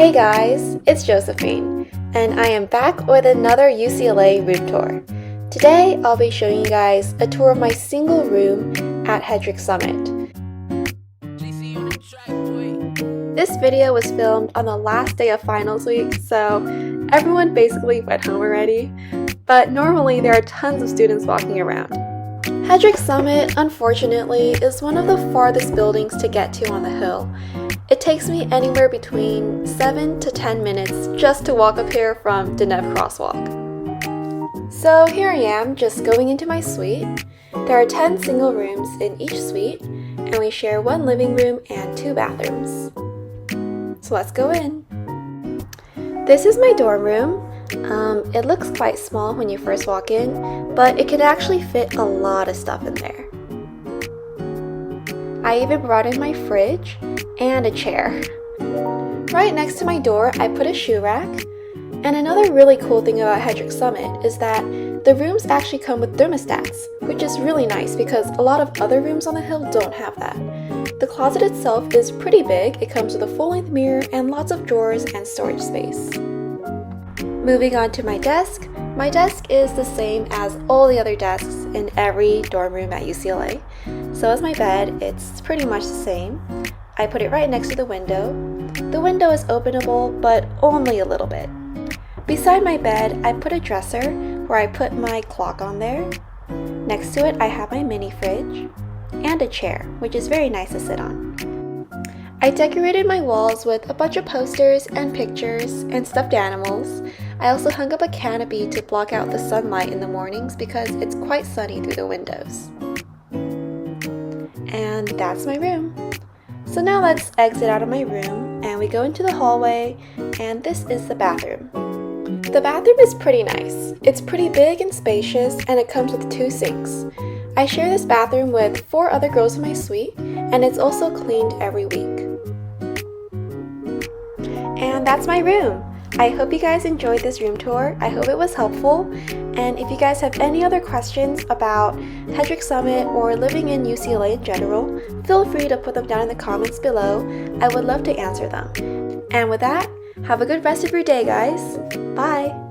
Hey guys, it's Josephine, and I am back with another UCLA room tour. Today, I'll be showing you guys a tour of my single room at Hedrick Summit. This video was filmed on the last day of finals week, so everyone basically went home already, but normally there are tons of students walking around. Hedrick Summit, unfortunately, is one of the farthest buildings to get to on the hill. It takes me anywhere between 7 to 10 minutes just to walk up here from Deneb Crosswalk. So here I am, just going into my suite. There are 10 single rooms in each suite, and we share one living room and 2 bathrooms. So let's go in. This is my dorm room. It looks quite small when you first walk in, but it can actually fit a lot of stuff in there. I even brought in my fridge and a chair. Right next to my door, I put a shoe rack. And another really cool thing about Hedrick Summit is that the rooms actually come with thermostats, which is really nice because a lot of other rooms on the hill don't have that. The closet itself is pretty big. It comes with a full-length mirror and lots of drawers and storage space. Moving on to my desk. My desk is the same as all the other desks in every dorm room at UCLA. So is my bed. It's pretty much the same. I put it right next to the window. The window is openable, but only a little bit. Beside my bed, I put a dresser where I put my clock on there. Next to it, I have my mini fridge and a chair, which is very nice to sit on. I decorated my walls with a bunch of posters and pictures and stuffed animals. I also hung up a canopy to block out the sunlight in the mornings because it's quite sunny through the windows. And that's my room. So now let's exit out of my room and we go into the hallway, and this is the bathroom. The bathroom is pretty nice. It's pretty big and spacious, and it comes with 2 sinks. I share this bathroom with 4 other girls in my suite, and it's also cleaned every week. And that's my room. I hope you guys enjoyed this room tour. I hope it was helpful. And if you guys have any other questions about Hedrick Summit or living in UCLA in general, feel free to put them down in the comments below. I would love to answer them. And with that, have a good rest of your day, guys. Bye!